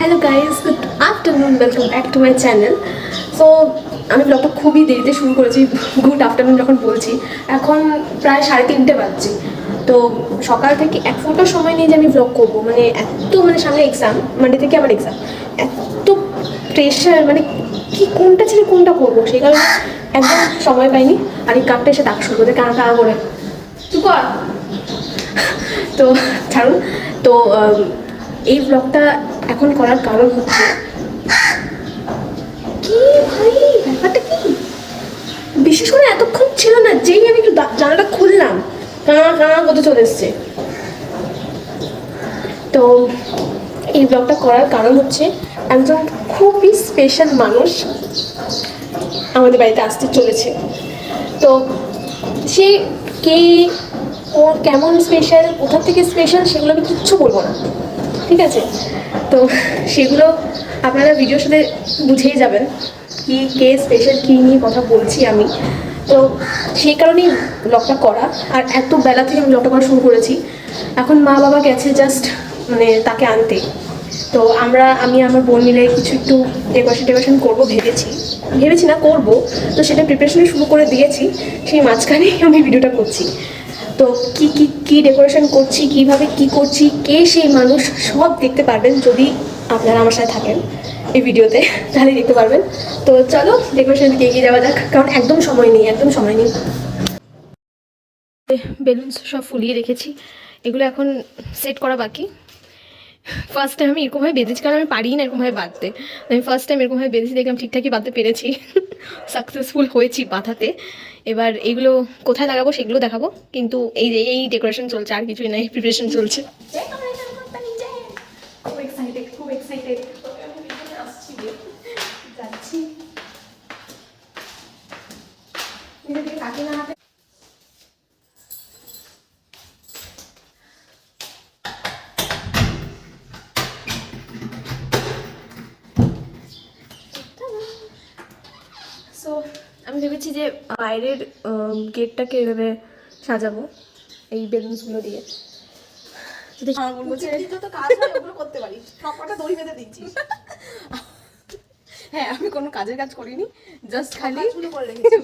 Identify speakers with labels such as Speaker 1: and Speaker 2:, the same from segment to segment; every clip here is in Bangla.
Speaker 1: Hello guys, good afternoon, welcome back to my channel. So আমি ব্লগটা খুবই দেরিতে শুরু করেছি। গুড আফটারনুন যখন বলছি, এখন প্রায় 3:30 বাজছে। তো সকাল থেকে এক ফোঁটা সময় নিয়ে যে আমি ব্লগ করবো, মানে এত সামনে এক্সাম, মানডে থেকে আমার এক্সাম, এত প্রেশার, মানে কি কোনটা ছেড়ে কোনটা করবো সেই কারণে একদম সময় পাইনি। আর এই কাপটা এসে ডাক শুরু করতে কানা কানা করে চুপ কর। তো ছাড়ুন। তো এই ব্লগটা এখন করার কারণ হচ্ছে কি ভাই, ব্যাপারটা কি বিশেষ করে এতক্ষণ ছিল না, যেই আমি একটু জানালাটা খুললাম কানা কানা করতে চলে এসছে। তো এই ব্লগটা করার কারণ হচ্ছে একজন খুবই স্পেশাল মানুষ আমাদের বাড়িতে আসতে চলেছে। তো সে কে, ও কেমন স্পেশাল, কোথা থেকে স্পেশাল, সেগুলো আমি কিচ্ছু বলবো না, ঠিক আছে? তো সেগুলো আপনারা ভিডিওর সাথে বুঝেই যাবেন কি কে স্পেশাল, কী নিয়ে কথা বলছি আমি। তো সেই কারণেই ব্লগটা করা। আর এত বেলা থেকে আমি ব্লগটা করা শুরু করেছি। এখন মা বাবা গেছে জাস্ট তাকে আনতে। তো আমি আমার বোন মিলে কিছু একটু ডেকোরেশন করবো ভেবেছি না করবো। তো সেটা প্রিপারেশন শুরু করে দিয়েছি, সেই মাঝখানেই আমি ভিডিওটা করছি। তো কি কি কি ডেকোরেশন করছি, কিভাবে কি করছি, কে সেই মানুষ, সব দেখতে পারবেন যদি আপনারা আমার সাথে থাকেন এই ভিডিওতে, তাহলেই দেখতে পারবেন। তো চলো ডেকোরেশন দিকে এগিয়ে যাওয়া যাক, কারণ একদম সময় নেই। বেলুনস সব ফুলিয়ে রেখেছি, এগুলো এখন সেট করা বাকি। ফার্স্ট টাইম আমি এরকমভাবে বেঁধেছি, কারণ আমি পারি না এরকমভাবে বাঁধতে। আমি ফার্স্ট টাইম এরকমভাবে বেঁধেছি, দেখলাম ঠিকঠাকই বাঁধতে পেরেছি, সাকসেসফুল হয়েছি বাঁধাতে। এবার এইগুলো কোথায় লাগাবো সেগুলো দেখাবো, কিন্তু এই ডেকোরেশন চলছে, আর কিছুই নাই, প্রিপারেশন চলছে। খুব এক্সাইটেড যাচ্ছি কাকিনা হাতে। সো আমি ভেবেছি যে বাইরের গেটটাকে এভাবে সাজাবো এই বেলুনসগুলো দিয়ে। যদি আমার বোন বলছে তো কাজ হয় ওগুলো করতে পারিস, সবকটা দড়ি বেঁধে দিচ্ছিস। হ্যাঁ, আমি কোনো কাজের কাজ করিনি, জাস্ট খালি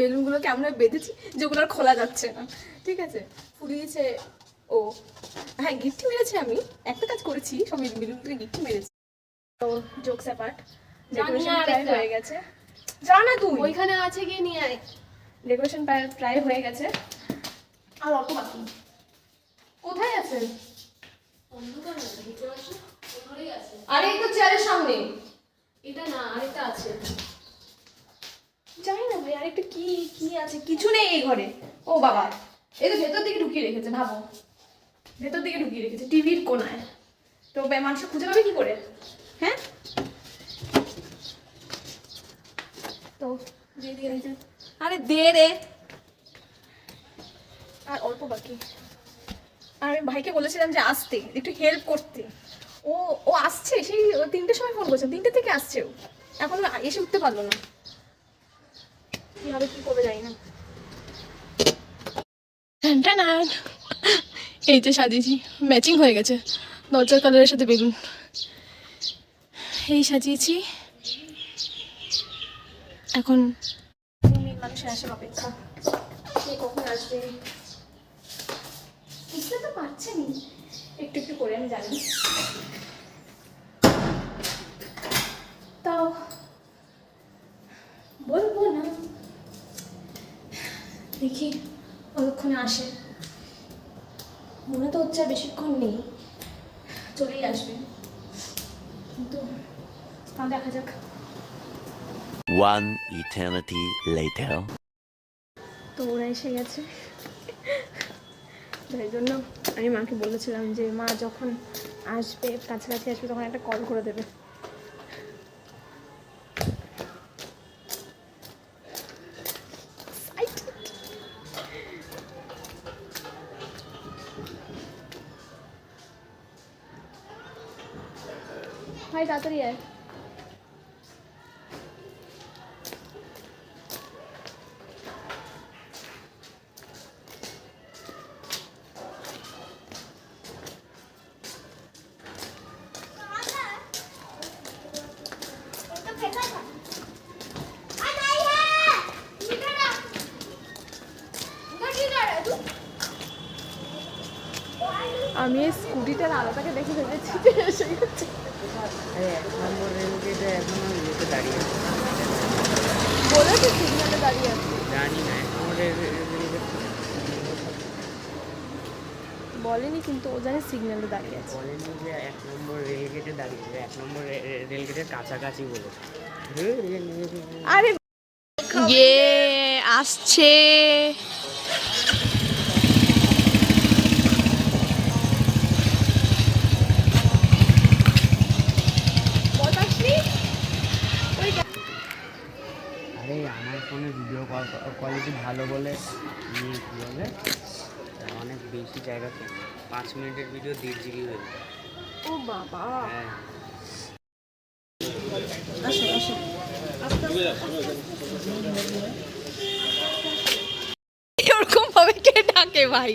Speaker 1: বেলুনগুলোকে আমরা বেঁধেছি, যেগুলো আর খোলা যাচ্ছে না, ঠিক আছে? ফুলিয়েছে ও, হ্যাঁ গিফটই মেরেছে। আমি একটা কাজ করেছি, সব বেলুনগুলো গিফটই মেরেছি। তো জোকস অ্যাপার্ট, ডেকোরেশন প্রায় হয়ে গেছে। জানা তুই ওইখানে আছে, গিয়ে নিয়ে আয়। ডেকোরেশন প্রায় হয়ে গেছে, আর অল্প বাকি। কোথায় আছে? আরে এই তো চেয়ারের সামনে। এটা না, আরেকটা আছে, জানি না ভাই আরেকটা কি কি আছে, কিছু নেই এই ঘরে। ও বাবা, এই তো ভেতর দিকে ঢুকিয়ে রেখেছে, ভাবো ভেতর দিকে ঢুকিয়ে রেখেছে টিভির কোনায়। তো মানুষ খুঁজে পাবে কি করে? হ্যাঁ, তো দিয়ে দিয়ে রেখেছে। আরে দে রে, আর অল্প বাকি। আর আমি ভাইকে বলেছিলাম যে আসতে, একটু হেল্প করতে। ও ও আসছে, সেই 3টের সময় ফোন করছে, 3টে থেকে আসছে, ও এখনো এসে উঠতে পারলো না। কিভাবে কি করবে জানি না। এই যে সাজিয়েছি, ম্যাচিং হয়ে গেছে দরজার কালারের সাথে বেলুন, এই সাজিয়েছি। এখন মানুষের আসার অপেক্ষা, কে কখন আসবে বুঝতে তো পারছেনি, একটু একটু করে আমি জানি। তাও বলবো না, দেখি কতক্ষণে আসে। মনে তো হচ্ছে আর বেশিক্ষণ নেই, চলেই আসবে, কিন্তু তাও দেখা যাক।
Speaker 2: One eternity later.
Speaker 1: তো ওরা এসে গেছে, তাই জন্য আমি মাকে বলেছিলাম যে মা যখন আসবে, কাছাকাছি আসবে, তখন একটা কল করে দেবে। ভাই তাড়াতাড়ি আয়। আমি এই স্কুটিটার আলোটাকে দেখে ভেবেছি যে এসে গেছে।
Speaker 3: এক নম্বর রেলগেটে এখনো ইয়েতে দাঁড়িয়ে আছে।
Speaker 1: বলেছে সিগন্যালে দাঁড়িয়ে আছে।
Speaker 3: জানি না এক নম্বর রেলগেট
Speaker 1: বলেনি, কিন্তু ও জানে সিগন্যালে দাঁড়িয়ে আছে।
Speaker 3: বলেনি যে এক নম্বর রেলগেটে দাঁড়িয়ে আছে, এক নম্বর রেলগেটের কাছাকাছি বলেছে।
Speaker 1: আরে ইয়ে আসছে।
Speaker 3: আরে আমার ফোনে ভিডিও কোয়ালিটি ভালো বলে কী বলে অনেক বেশি জায়গা থেকে 5 মিনিটের ভিডিও 1.5 GB হয়ে যায়।
Speaker 1: ও বাবা,
Speaker 3: হ্যাঁ
Speaker 1: এরকম ভাবে কে ডাকে ভাই?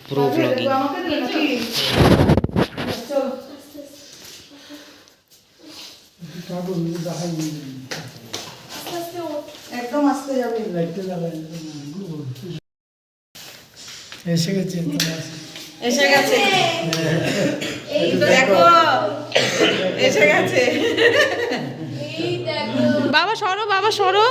Speaker 3: Pro blogging.
Speaker 4: একদম আসতে যাবে এসে গেছে এসে গেছে দেখো এসে গেছে
Speaker 1: বাবা সরো, বাবা সরো।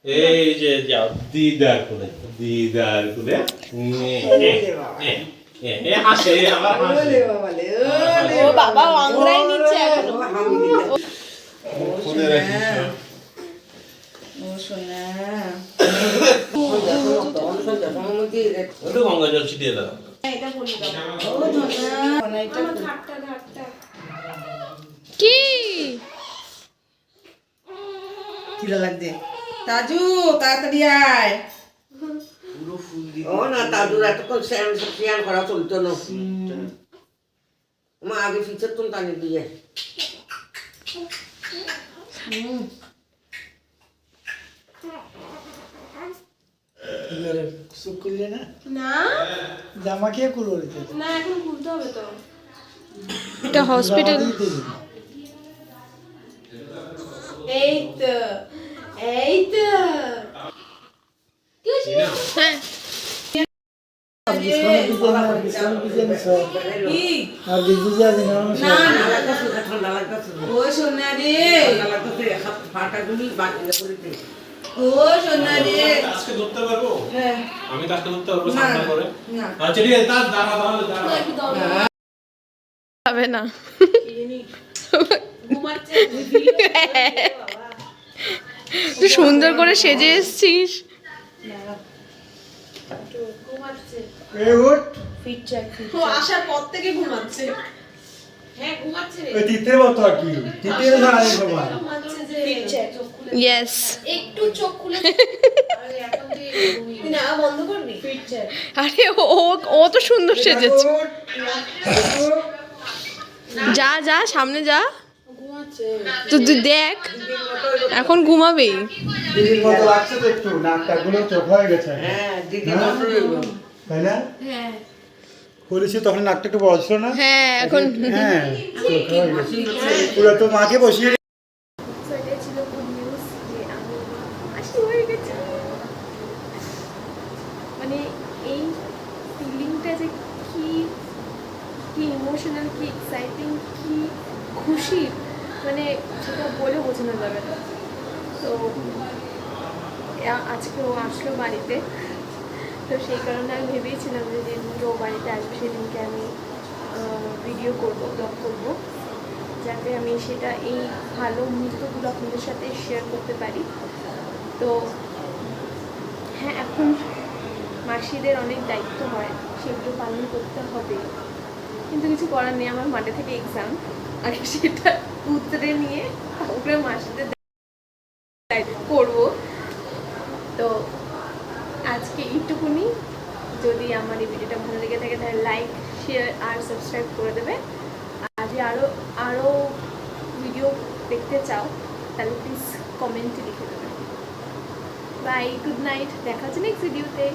Speaker 5: এই যে যাও দিদার কোলে হাসে আবার হাসে
Speaker 1: ও বাবা আংরাই নিচ্ছে এখনো।
Speaker 5: কোলে রাখিস
Speaker 4: ও সোনা
Speaker 5: ওটা গঙ্গা জল ছিটিয়ে দাও
Speaker 1: কি
Speaker 4: কিরা লাগছে তাজু তাড়াতাড়ি আয়
Speaker 6: ও না দাদুর এতক্ষণ স্নান করা চলতো না মা আগে ফিচার তুন টানি দিয়ে
Speaker 4: সুখ করলে না
Speaker 1: না
Speaker 4: জামা কে খুলো রেখে
Speaker 1: না, এখন খুলতে হবে তো। এটা হসপিটাল। এই তো এই তো হ্যাঁ
Speaker 4: আর বিজুজি আছে না
Speaker 6: ঠান্ডা লাগতেছে
Speaker 4: ও সোনা রে
Speaker 6: ঠান্ডা লাগতেছে ফাটা গুলি বাকি করে
Speaker 4: ও সোনা রে
Speaker 5: আজকে ধরতে পারবো
Speaker 4: হ্যাঁ
Speaker 5: আমি তো আজকে ধরতে পারবো সামনে করে
Speaker 4: না
Speaker 5: আচ্ছা ঠিক আছে দাঁড়া
Speaker 1: হবে না। তুই সুন্দর করে সেজে এসছিস।
Speaker 4: এ উঠ
Speaker 1: আসার পর থেকে ঘুমাচ্ছে।
Speaker 4: ওই তিতের মতো আর কি তিতের ধারে সবাই
Speaker 1: ইয়েস।
Speaker 7: একটু চোখ খুলে না বন্ধ করবি
Speaker 1: আরে ও তো সুন্দর সেজেছে। যা যা সামনে যা, তো তুই দেখ এখন ঘুমাবেই।
Speaker 4: দিদির মতো লাগছে তো একটু নাকটা গুলো চোখ হয়ে গেছে
Speaker 6: হ্যাঁ দিদি
Speaker 4: তাই না করেছি তখন নাকটা একটু বড় ছিল না
Speaker 1: হ্যাঁ এখন
Speaker 4: হ্যাঁ চোখ হয়ে গেছে পুরো তো মাকে বসিয়ে
Speaker 1: এটাই ছিল গুড নিউজ যে আমি মাসি হয়ে গেছি। মানে এই ফিলিংটা যে কি কি ইমোশনাল, কি এক্সাইটিং, কি খুশি, মানে সেটা বলে বোঝানো যাবে না। তো আজকে ও আসলো বাড়িতে, তো সেই কারণে আমি ভেবেছিলাম যে যেদিনকে ও বাড়িতে আসবে সেদিনকে আমি ভিডিও করবো, ব্লগ করবো, যাতে আমি সেটা এই ভালো মুহূর্তগুলো আপনাদের সাথে শেয়ার করতে পারি। তো হ্যাঁ, এখন মাসিদের অনেক দায়িত্ব হয়, সেগুলো পালন করতে হবে, কিন্তু কিছু করার নেই, আমার মাঠে থেকে এক্সাম, আগে সেটা উতরে নিয়ে তারপরে মাসিদের করবো। তো আজকে এইটুকুনি। যদি আমার এই ভিডিওটা ভালো লেগে থাকে তাহলে লাইক, শেয়ার আর সাবস্ক্রাইব করে দেবে। আর যদি আরও ভিডিও দেখতে চাও তাহলে প্লিজ কমেন্টে লিখে দেবে। বাই, গুড নাইট, দেখা হচ্ছে নেক্সট ভিডিওতে।